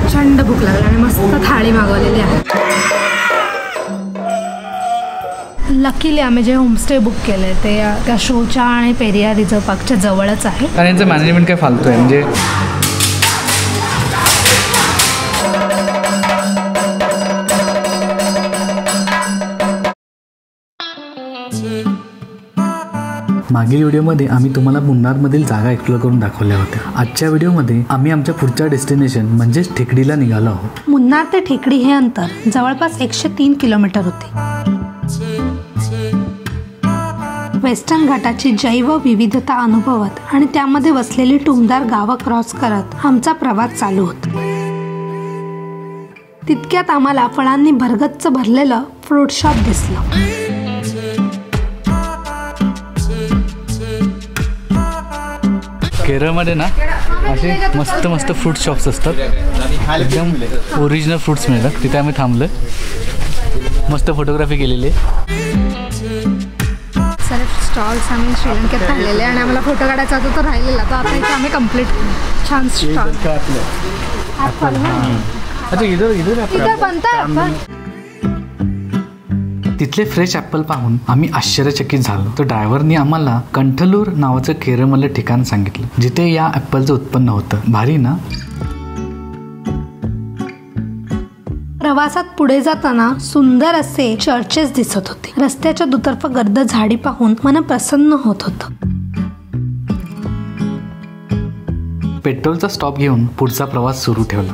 प्रचंड भूक लागली आणि मस्त थाळी मागवलेली आहे. लकीली आम्ही जे होमस्टे बुक केले ते त्या शोच्या आणि पेरियार रिझर्व पार्कच्या जवळच आहे. आणि यांचं मॅनेजमेंट काय फालतू आहे. म्हणजे मागील व्हिडिओमध्ये आम्ही तुम्हाला मुन्नारमधील जागा एक्सप्लोर करून दाखवल्या होत्या. आजच्या व्हिडिओमध्ये आम्ही आमच्या पुढच्या डेस्टिनेशन म्हणजेच टेकडीला निघालो आहोत. मुन्नार ते टेकडी हे अंतर जवळपास 103 किलोमीटर होते. वेस्टर्न घाटाची जैव विविधता अनुभवत आणि त्यामध्ये वसलेली टुमदार गावं क्रॉस करत आमचा प्रवास चालू होता. तितक्यात आम्हाला फळांनी भरगच्च भरलेलं फ्रूट शॉप दिसलं. केरळमध्ये ना असे मस्त मस्त फ्रूट शॉप्स असतात. एकदम ओरिजिनल फ्रूट्स मिळतात. तिथे आम्ही थांबलो. मस्त फोटोग्राफी केलेली आहे. स्टॉल्स आम्ही श्रीलंकेत राहिलेले आणि आम्हाला फोटो काढायचा होता तो राहिलेला. तर आता इथे आम्ही कम्प्लीट छान स्टॉल. तिथले फ्रेश ॲपल पाहून आम्ही आश्चर्यचकित झालो. तर ड्रायव्हरनी आम्हाला कंठलूर नावाचं केरळमधलं ठिकाण सांगितलं जिथे या ॲपलचं उत्पन्न होतं. भारी ना. प्रवासात पुढे जाताना सुंदर असे चर्चेस दिसत होते. रस्त्याच्या दुतर्फा गर्द झाडी पाहून मन प्रसन्न होत होतं. पेट्रोलचा स्टॉप घेऊन पुढचा प्रवास सुरू ठेवला.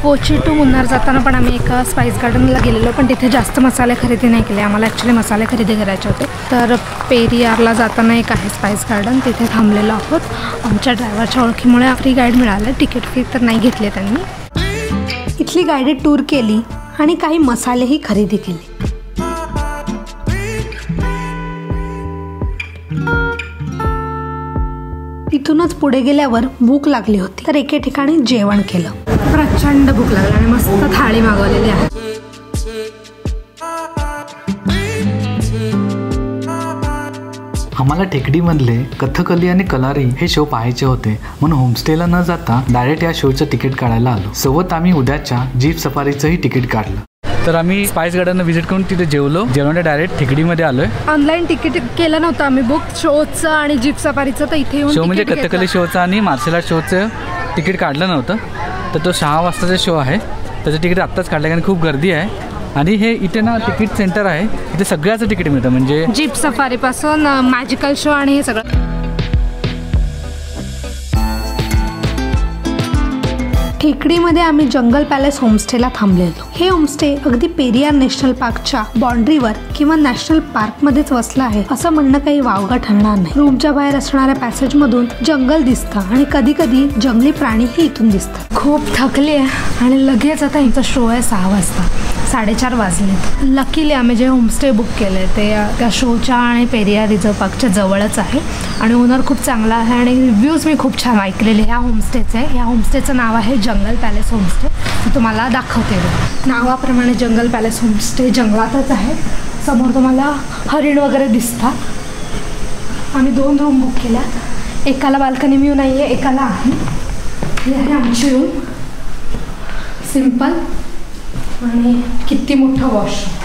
कोची टू मुन्नार जाताना पण आम्ही एका स्पाइस गार्डनला गेलेलो, पण तिथे जास्त मसाले खरेदी नाही केले. आम्हाला ॲक्च्युली मसाले खरेदी करायचे होते. तर पेरियारला जाताना एक आहे स्पाइस गार्डन, तिथे थांबलेलो आहोत. आमच्या ड्रायव्हरच्या ओळखीमुळे फ्री गाईड मिळालं. तिकीट फी तर नाही घेतले त्यांनी. इथली गाईडेड टूर केली आणि काही मसालेही खरेदी केले. तिथूनच पुढे गेल्यावर भूक लागली होती तर एके ठिकाणी जेवण केलं. प्रचंड भूक लागली आणि मस्त थाळी मागवलेली आहे. आम्हाला टेकडीमधले कथकली आणि कलारी हे शो पाहायचे होते, म्हणून होमस्टेला न जाता डायरेक्ट या शोचं तिकीट काढायला आलो. सोबत आम्ही उद्याच्या जीप सफारीचंही तिकीट काढलं. तर आम्ही स्पाइस गार्डनला व्हिजिट करून तिथे जेवलो. जेवणाने डायरेक्ट टेकडीमध्ये आलोय. ऑनलाईन तिकीट केलं नव्हतं आम्ही बुक शोचं आणि जीप सफारीचं. तर इथे येऊन शो म्हणजे कथकली शोचं आणि मार्शल आर्ट शोचं तिकीट काढलं नव्हतं. तर तो 6 वाजताचा शो आहे. त्याचं तिकीट आत्ताच काढलं कारण खूप गर्दी आहे. आणि हे इथे ना तिकीट सेंटर आहे. इथे सगळ्याचं तिकीट मिळतं. म्हणजे जीप सफारीपासून मॅजिकल शो आणि हे सगळं. टेकडीमध्ये आम्ही जंगल पॅलेस होमस्टेला थांबलेलो. हे होमस्टे अगदी पेरियार नॅशनल पार्कच्या बाउंड्रीवर किंवा नॅशनल पार्कमध्येच वसलं आहे असं म्हणणं काही वावगं ठरणार नाही. रूमच्या बाहेर असणाऱ्या पॅसेजमधून जंगल दिसतं आणि कधी कधी जंगली प्राणीही इथून दिसतात. खूप थकली आहे आणि लगेच आता इथं शो आहे 6 वाजता. 4:30 वाजलेत. लकीली आम्ही जे होमस्टे बुक केले ते त्या शोच्या आणि पेरियार रिझर्व पार्कच्या जवळच आहे आणि ओनर खूप चांगला आहे आणि रिव्ह्यूज मी खूप छान ऐकलेले ह्या होमस्टेचे. ह्या होमस्टेचं नाव आहे जंगल पॅलेस होमस्टे. मी तुम्हाला दाखवते. नावाप्रमाणे जंगल पॅलेस होमस्टे जंगलातच आहे. समोर तुम्हाला हरिण वगैरे दिसतात. आम्ही 2 रूम बुक केल्यात. एकाला बाल्कनी व्ह्यू नाही आहे, एकाला आहे. ही आहे आमची रूम. सिम्पल आणि किती मोठं वॉशरूम.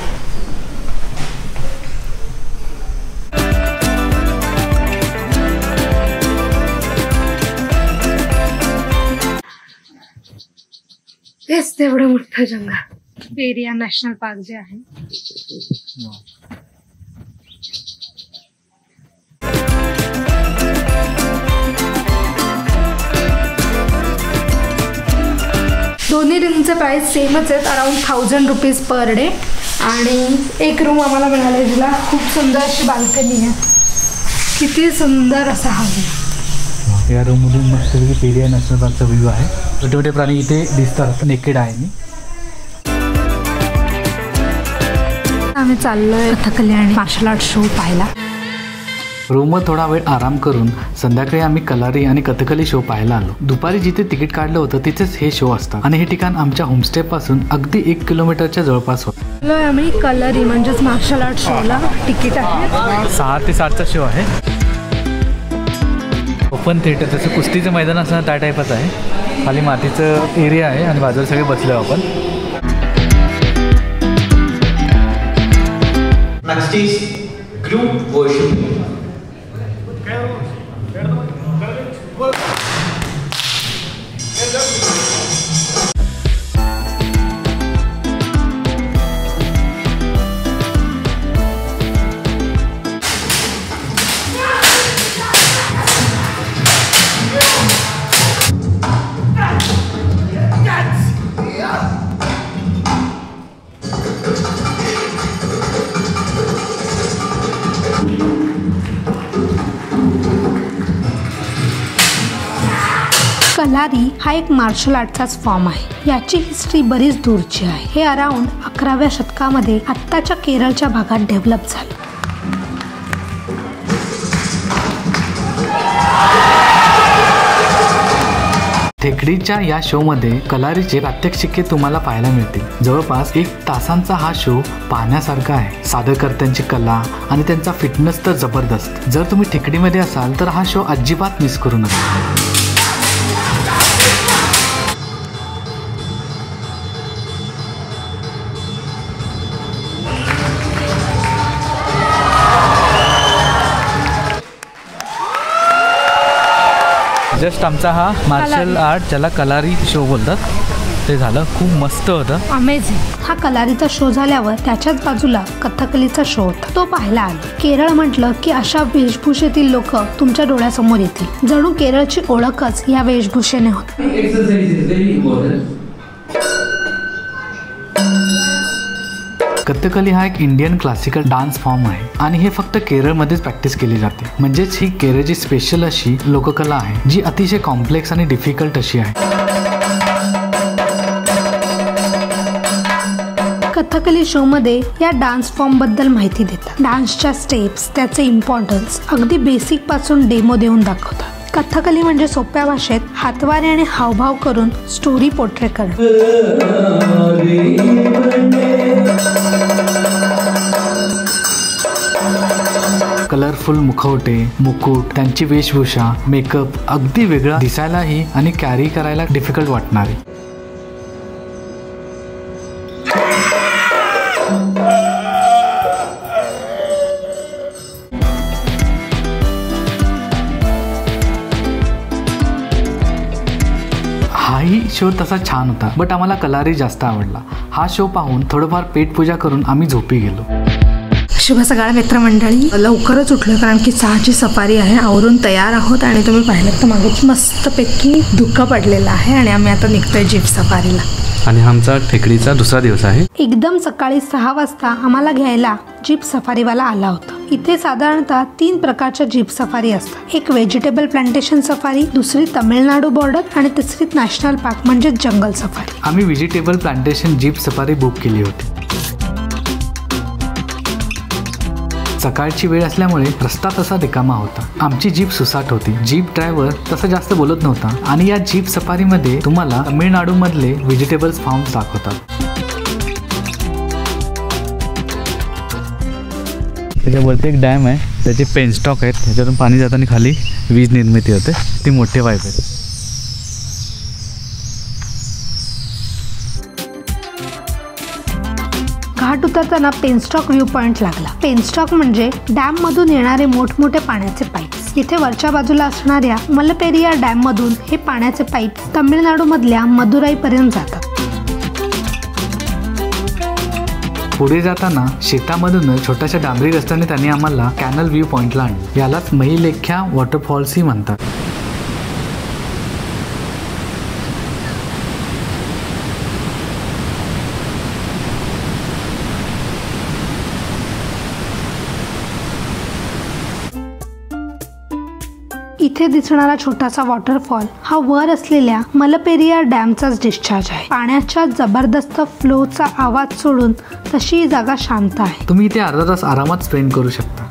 हेच तेवढं मोठं जंगल. पेरियार नॅशनल पार्क जे आहे. दोन्ही रूमचे प्राइस सेमच आहेत. Around 1000 rupees per day. आणि एक रूम आम्हाला मिळाले जिला खूप सुंदर अशी बाल्कनी आहे. किती सुंदर असा हा व्ह्यू. या रूममधून मस्तपैकी पेरियार नॅशनल पार्कचा व्ह्यू आहे. छोटे छोटे प्राणी इथे दिसतात. नेकेड आहे मी. आम्ही चाललोय कथकली आणि मार्शल आर्ट शो पाहायला. रूमवर थोडा वेळ आराम करून संध्याकाळी आम्ही कलारी आणि कथकली शो पाहायला आलो. दुपारी जिथे तिकीट काढलं होतं तिथेच हे शो असतात आणि हे ठिकाण आमच्या होमस्टे पासून अगदी 1 किलोमीटरच्या जवळपास होतं. आम्ही कलारी म्हणजेच मार्शल आर्ट शोला तिकीट आहे. 6 ते 7चा शो आहे. ओपन थिएटर जसं कुस्तीचं मैदान असणार त्या टाईपच आहे. खाली मातीचं एरिया आहे आणि बाजूला सगळे बसलो आपण. Next is group worship. कलारी हा एक मार्शल आर्टचाच फॉर्म आहे. याची हिस्ट्री बरीच दूरची आहे. हे अराउंड 11व्या शतकामध्ये आत्ताच्या केरळच्या भागात डेव्हलप झालं. ठेकडीच्या या शोमध्ये कलारीचे प्रात्यक्षिके तुम्हाला पाहायला मिळतील. जवळपास 1 तासांचा हा शो पाहण्यासारखा आहे. सादरकर्त्यांची कला आणि त्यांचा फिटनेस तर जबरदस्त. जर तुम्ही ठेकडीमध्ये असाल तर हा शो अजिबात मिस करू नका. जस्ट आमचा हा मार्शल आर्ट ज्याला कलारी शो बोलतात ते झालं. खूप मस्त होतं. अमेझिंग. हा कलारीचा शो झाल्यावर त्याच्याच बाजूला कथकलीचा शो होता. तो पाहायला आला. केरळ म्हटलं की अशा वेशभूषेतील लोक तुमच्या डोळ्यासमोर येतील. जणू केरळची ओळखच या वेशभूषेने होती. कथकली हा एक इंडियन क्लासिकल डान्स फॉर्म आहे आणि हे फक्त केरळमध्येच प्रॅक्टिस केली जाते. म्हणजेच ही केरळची स्पेशल अशी लोककला आहे जी अतिशय कॉम्प्लेक्स आणि डिफिकल्ट अशी आहे. कथकली शो मध्ये या डान्स फॉर्म बद्दल माहिती देतात. डान्सच्या स्टेप्स, त्याचे इम्पॉर्टन्स अगदी बेसिक पासून डेमो देऊन दाखवतात. कथकली म्हणजे सोप्या भाषेत हातवारे आणि हावभाव करून स्टोरी पोर्ट्रे करणं. कलरफुल मुखवटे, मुकुट, त्यांची वेशभूषा, मेकअप अगदी वेगळा दिसायलाही आणि कॅरी करायला डिफिकल्ट वाटणारी. हाही शो तसा छान होता, बट आम्हाला कलारी जास्त आवडला. हा शो पाहून थोडंफार पेटपूजा करून आम्ही झोपी गेलो. शुभ सकाळ मित्रमंडळी. लवकरच उठलो कारण की 6ची सफारी आहे. आवरून तयार आहोत आणि तुम्ही पाहिलं तर मागे मस्तपैकी धुकं पडलेलं आहे आणि आम्ही आता निघतोय जीप सफारीला. आणि आमचा ठेकडीचा दुसरा दिवस आहे. एकदम सकाळी 6 वाजता आम्हाला घ्यायला जीप सफारीवाला आला होता. इथे साधारणतः 3 प्रकारच्या जीप सफारी असतात. एक व्हेजिटेबल प्लांटेशन सफारी, दुसरी तमिळनाडू बॉर्डर आणि तिसरी नॅशनल पार्क म्हणजे जंगल सफारी. आम्ही vegetable plantation jeep safari book केली होती. सकाळची वेळ असल्यामुळे रस्ता तसा रिकामा होता. आमची जीप सुसाट होती. जीप ड्रायव्हर तसा जास्त बोलत नव्हता आणि या जीप सफारीमध्ये तुम्हाला तमिळनाडू मधले व्हेजिटेबल्स फार्म्स दाखवतात. त्याच्यावरती एक डॅम आहे, त्याचे पेनस्टॉक आहेत, त्याच्यातून पाणी जाताना खाली वीज निर्मिती होते. ती मोठे पाईप आहेत. घाट उतरताना पेनस्टॉक व्ह्यू पॉइंट लागला. पेनस्टॉक म्हणजे डॅम मधून येणारे मोठमोठे पाण्याचे पाईप. इथे वरच्या बाजूला असणाऱ्या मलपेरिया डॅम मधून हे पाण्याचे पाईप तमिळनाडू मधल्या मदुराई पर्यंत जातात. पुढे जाताना शेतामधून छोट्याशा डांबरी रस्त्याने त्यांनी आम्हाला कॅनल व्ह्यू पॉइंटला आणलं. यालाच महिलेख्या वॉटरफॉल्सही म्हणतात. इथे दिसणारा छोटासा वॉटरफॉल हा वर असलेल्या मलपेरिया डॅमचाच डिस्चार्ज आहे. पाण्याच्या जबरदस्त फ्लोचा आवाज सोडून तशी ही जागा शांत आहे. तुम्ही इथे अर्धा तास आरामात स्पेंड करू शकता.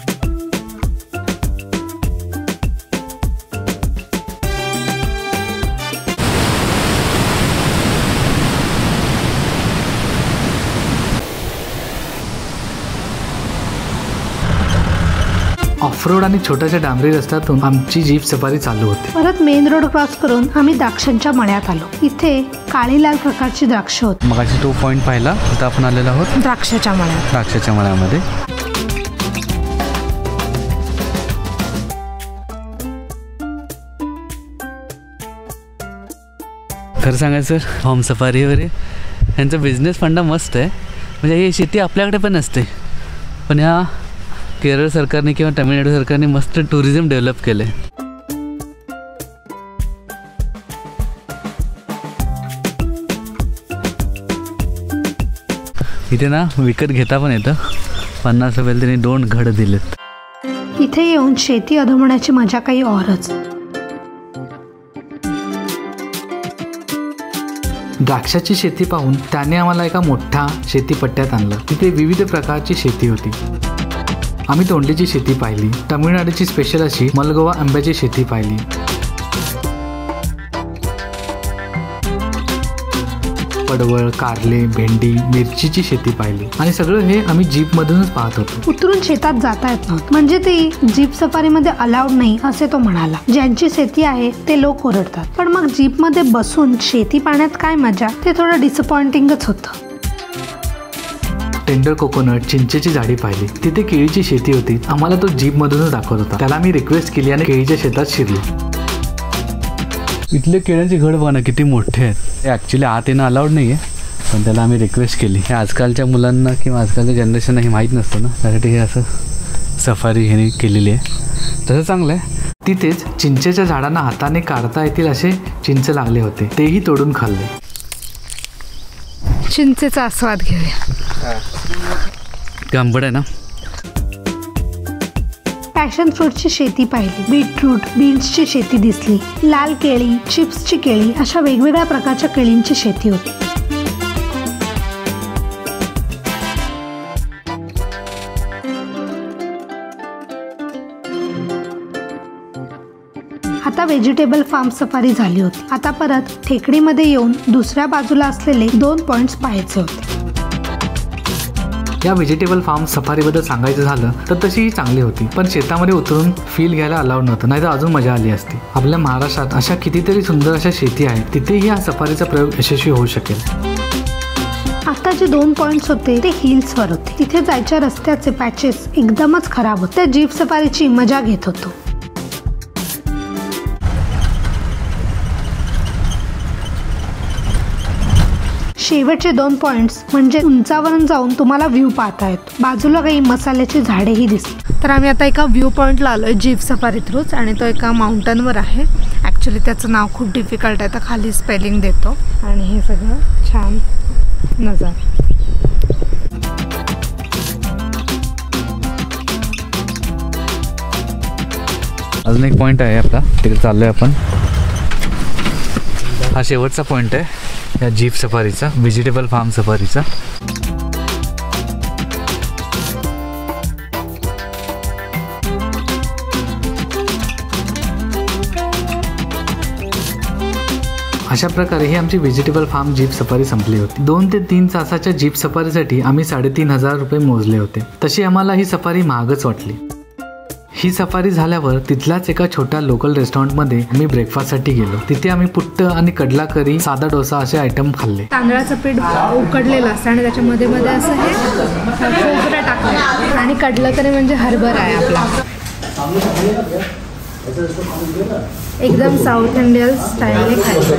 ऑफ रोड आणि छोट्याशा डांबरी रस्त्यातून आमची जीप सफारी चालू होती. परत मेन रोड क्रॉस करून आम्ही द्राक्षांच्या मळ्यात आलो. इथे काळी लाल प्रकारची द्राक्ष होती. मगाशी तो पॉइंट पाहिला, आता आपण आलेलो आहोत द्राक्षाच्या मळ्यामध्ये. खरं सांगायचं होम सफारी वगैरे यांचा बिझनेस फंडा मस्त आहे. म्हणजे ही शेती आपल्याकडे पण असते, पण ह्या केरळ सरकारने किंवा तामिळनाडू सरकारने मस्त टुरिझम डेव्हलप केलं आहे. इथे ना विकत घेता पण येतं. 50 रुपयाला त्यांनी 2 घड दिलेत. इथे येऊन शेती अधमण्याची मजा काही औरच. द्राक्षाची शेती पाहून त्याने आम्हाला एका मोठ्या शेतीपट्ट्यात आणलं. तिथे विविध प्रकारची शेती होती. आम्ही तोंडलीची शेती पाहिली, तामिळनाडूची स्पेशल अशी मलगोवा आंब्याची शेती पाहिली. पडवळ, कारले, भेंडी, मिरचीची शेती पाहिली आणि सगळं हे आम्ही जीप मधूनच पाहत होतो. उतरून शेतात जाता येत नव्हतं, म्हणजे ते जीप सफारी मध्ये अलाउड नाही असे तो म्हणाला. ज्यांची शेती आहे ते लोक ओरडतात, पण मग जीप मध्ये बसून शेती पाहण्यात काय मजा, ते थोडं डिसअपॉइंटिंगच होतं. टेंडर कोकोनट, चिंचेची झाडी पाहिली. तिथे केळीची शेती होती. आम्हाला तो जीप मधूनच दाखवत होता. त्याला मी रिक्वेस्ट केली आणि केळीच्या शेतात शिरलो. इथले केळ्यांचे घड बघा ना किती मोठे आहेत. हे ॲक्च्युली आत येणं अलाउड नाही आहे, पण त्याला आम्ही रिक्वेस्ट केली. हे आजकालच्या मुलांना किंवा आजकालच्या जनरेशनला हे माहीत नसतं ना, त्यासाठी हे असं सफारी ह्याने केलेली आहे. तसं चांगलं आहे. तिथेच चिंचेच्या झाडांना हाताने काढता येतील असे चिंच लागले होते, तेही तोडून खाल्ले. चिंचेचा आस्वाद घेऊया. आंबट आहे ना. पॅशन फ्रूटची शेती पाहिली. बीटरूट, बीन्सची शेती दिसली. लाल केळी, चिप्सची केळी, अशा वेगवेगळ्या प्रकारच्या केळींची शेती होती. आता व्हेजिटेबल फार्म सफारी झाली होती. आता परत टेकडीमध्ये येऊन दुसऱ्या बाजूला असलेले 2 पॉइंट्स पाहायचे होते. या व्हेजिटेबल फार्म सफारीबद्दल सांगायचं झालं तर तशी ही चांगली होती, पण शेतामध्ये उतरून फील घ्यायला अलाउड नव्हतं, नाही तर अजून मजा आली असती. आपल्या महाराष्ट्रात अशा कितीतरी सुंदर अशा शेती आहेत, तिथेही हा सफारीचा प्रयोग यशस्वी होऊ शकेल. आता जे 2 पॉइंट्स होते ते हिल्सवर होते. तिथे जायच्या रस्त्याचे पॅचेस एकदमच खराब होते. त्या जीप सफारीची मजा घेत होतो. शेवटचे 2 पॉइंट्स म्हणजे उंचावरून जाऊन तुम्हाला व्ह्यू पाहता येतो. बाजूला काही मसाल्याची झाडेही दिसली. तर आम्ही आता एका व्ह्यू पॉइंटला आलोय जीप सफारी थ्रूच, आणि तो एका माउंटनवर आहे. ॲक्च्युली त्याचं नाव खूप डिफिकल्ट आहे, तर खाली स्पेलिंग देतो. आणि हे सगळं छान नजारा. अजून एक पॉइंट आहे आपला, तिकडे चाललोय आपण. हा शेवटचा पॉइंट आहे या जीप सफारीचा, व्हेजिटेबल फार्म सफारीचा. अशा प्रकारे ही आमची व्हेजिटेबल फार्म जीप सफारी संपली होती. 2 ते 3 तासाच्या जीप सफारीसाठी आम्ही 3,500 रुपये मोजले होते. तशी आम्हाला ही सफारी महागच वाटली. ही सफारी झाल्यावर तिथल्याच एका छोट्या लोकल रेस्टॉरंटमध्ये आम्ही ब्रेकफास्टसाठी गेलो. तिथे आम्ही पुट्ट आणि कडला करी, साधा डोसा असे आयटम खाल्ले. तांदळाचं पीठ उकडलेलं असतं आणि त्याच्या मध्ये मध्ये असं हे खोबरं टाकलं, आणि कडलं करी म्हणजे हरभरा आहे आपला. एकदम साऊथ इंडियन स्टाईलने खायचं.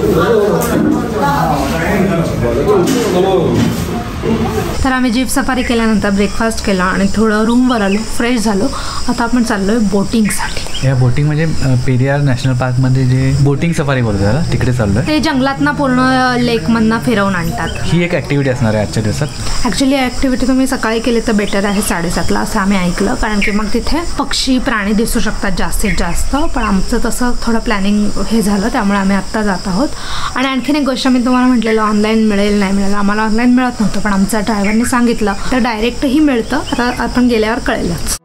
तर आम्ही जीप सफारी केल्यानंतर ब्रेकफास्ट केला आणि थोडं रूमवर आलो, फ्रेश झालो. आता आपण चाललोय बोटिंगसाठी. या बोटिंग म्हणजे पेरियार नॅशनल पार्कमध्ये जे बोटिंग सफारी बोलतो त्याला, तिकडे चाललोय. ते जंगलातना पूर्ण लेकमधनं फिरवून आणतात. ही एक ॲक्टिव्हिटी असणार आहे आजच्या दिवसात. ॲक्च्युली ॲक्टिव्हिटी तुम्ही सकाळी केली तर बेटर आहे 7:30ला असं आम्ही ऐकलं, कारण की मग तिथे पक्षी, प्राणी दिसू शकतात जास्तीत जास्त. पण आमचं तसं थोडं प्लॅनिंग हे झालं, त्यामुळे आम्ही आत्ता जात आहोत. आणि आणखीन एक गोष्ट मी तुम्हाला म्हटलेलं ऑनलाईन मिळेल नाही मिळेल, आम्हाला ऑनलाईन मिळत नव्हतं, पण आमच्या ड्रायव्हरने सांगितलं तर डायरेक्टही मिळतं. आता आपण गेल्यावर कळेलच.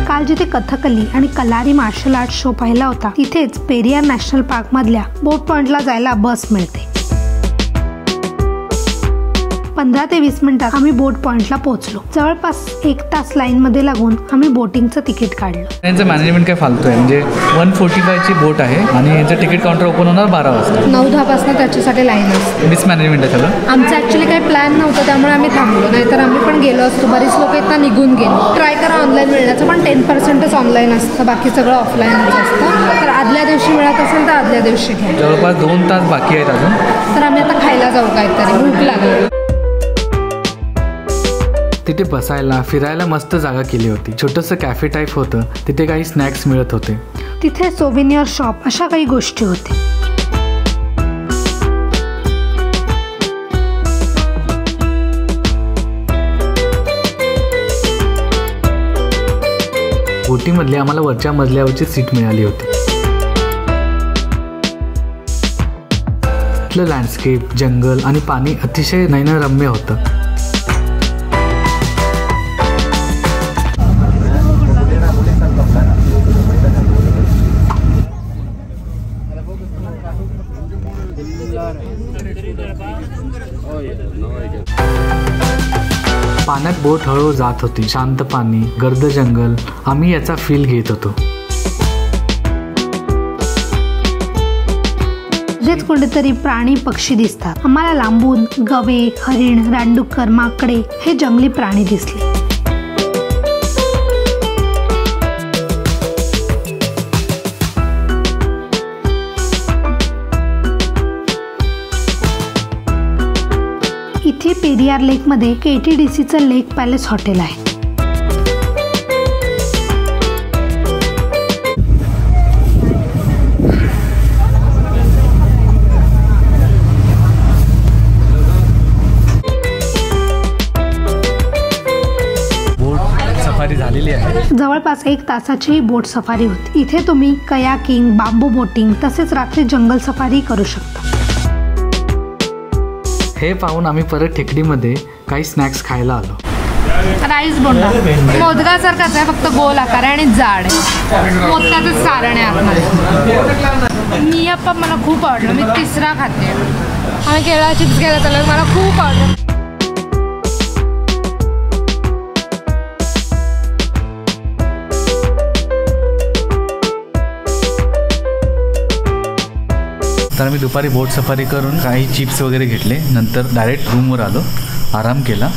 काल जिथे कथकली आणि कलारी मार्शल आर्ट शो पाहिला होता, तिथेच पेरियार नॅशनल पार्क मधल्या बोट पॉइंटला जायला बस मिळते. 15 ते 20 मिनिटात आम्ही बोट पॉइंटला पोहोचलो. जवळपास 1 तास लाईन मध्ये लागून आम्ही बोटिंगचं तिकीट काढलं. यांचं मॅनेजमेंट काय फालतू आहे, म्हणजे 145ची बोट आहे आणि यांचं तिकीट काउंटर ओपन होणार 12 वाजता. 9-10 पासून त्याच्यासाठी लाईन असते. मिसमॅनेजमेंट आहे सगळं. आमचं ॲक्च्युली काही प्लॅन नव्हतं, त्यामुळे आम्ही थांबलो, नाहीतर आम्ही पण गेलो असतो. बरीच लोक इथं निघून गेलो. ट्राय करा ऑनलाईन मिळण्याचं, पण 10%च ऑनलाईन असतं, बाकी सगळं ऑफलाईनच असतं. तर आदल्या दिवशी मिळत असेल तर आदल्या दिवशी घ्या. जवळपास 2 तास बाकी आहेत अजून. तर आम्ही आता खायला जाऊ, काहीतरी भूक लागली. तिथे बसायला फिरायला मस्त जागा केली होती. छोटंसं कॅफे टाईप होतं, तिथे काही स्नॅक्स मिळत होते. तिथे सोव्हिनियर शॉप अशा काही गोष्टी होत्या. बोटीमधली आम्हाला वरच्या मजल्यावरची सीट मिळाली होती. इथलं लँडस्केप, जंगल आणि पाणी अतिशय नयनरम्य होतं. पाण्यात बोट हळू जात होती. शांत पाणी, गर्द जंगल, आम्ही याचा फील घेत होतो. तिथेच कुठेतरी प्राणी पक्षी दिसतात. आम्हाला लांबून गवे, हरिण, रानडुक्कर, माकडे हे जंगली प्राणी दिसले. इथे पेरियार लेकमध्ये KTDCचं लेक पॅलेस हॉटेल आहे. बोट सफारी झालेली आहे. जवळपास 1 तासाची बोट सफारी होती. इथे तुम्ही कयाकिंग, बांबू बोटिंग तसेच रात्री जंगल सफारी करू शकता. हे पाहून आम्ही परत टेकडीमध्ये काही स्नॅक्स खायला आलो. राईस बोंडा मोदकासारखाच आहे, फक्त गोल आकार आहे आणि जाड आहे. मोदकाचंच सारण आहे आतमध्ये. मी अप्पा मला खूप आवडलं, मी 3रा खाते. आम्ही केळा चिप्स घ्यायला चाललो, मला खूप आवडलं. तर आम्ही दुपारी बोट सफारी करून काही चिप्स वगैरे घेतले. नंतर डायरेक्ट रूमवर आलो, आराम केला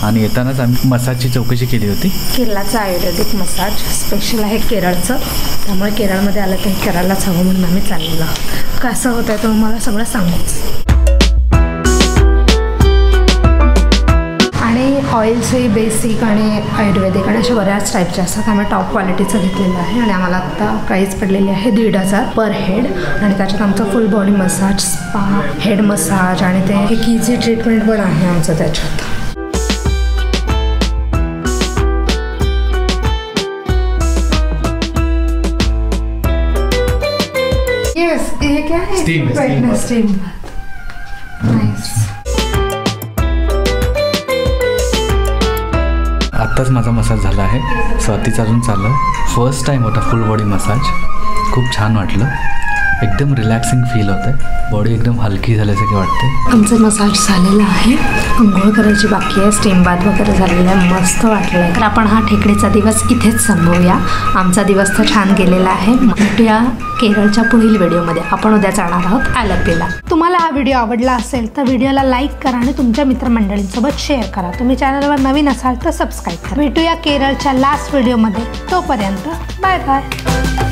आणि येतानाच आम्ही मसाजची चौकशी केली होती. केरळाचा आयुर्वेदिक मसाज स्पेशल आहे केरळचं, त्यामुळे केरळमध्ये आलं तर केरळलाच हवं म्हणून आम्ही चाललेलो. कसं होतं आहे तर मला सगळं सांगूच. आणि ऑइल्सही बेसिक आणि आयुर्वेदिक आणि अशा बऱ्याच टाईपचे असतात. आम्ही टॉप क्वालिटीचं घेतलेलं आहे आणि आम्हाला आत्ता प्राईस पडलेली आहे 1,500 पर हेड. आणि त्याच्यात आमचं फुल body massage, spa, head massage आणि ते एक इझी ट्रीटमेंट पण आहे आमचं त्याच्यात. येस, हे काय आहे? स्टीम. नाईस. आत्ताच माझा मसाज झाला आहे, स्वातीचा अजून चाललं. फर्स्ट टाईम होता फुल बॉडी मसाज. खूप छान वाटलं, एकदम रिलॅक्सिंग फील होतं. बॉडी एकदम हलकी झाल्यासारखी वाटते. आमचं मसाज झालेलं आहे, अंघोळ करायची बाकी आहे, स्टीम बाथ वगैरे झालेला आहे, मस्त वाटलं आहे. तर आपण हा ठेकडीचा दिवस इथेच संपवूया. आमचा दिवस तर छान गेलेला आहे. भेटूया केरळच्या पुढील व्हिडिओमध्ये. आपण उद्या जाणार आहोत आलप्पीला. तुम्हाला हा व्हिडिओ आवडला असेल तर व्हिडिओला लाईक करा आणि तुमच्या मित्रमंडळींसोबत शेअर करा. तुम्ही चॅनलवर नवीन असाल तर सबस्क्राईब करा. भेटूया केरळच्या लास्ट व्हिडिओमध्ये. तोपर्यंत बाय बाय.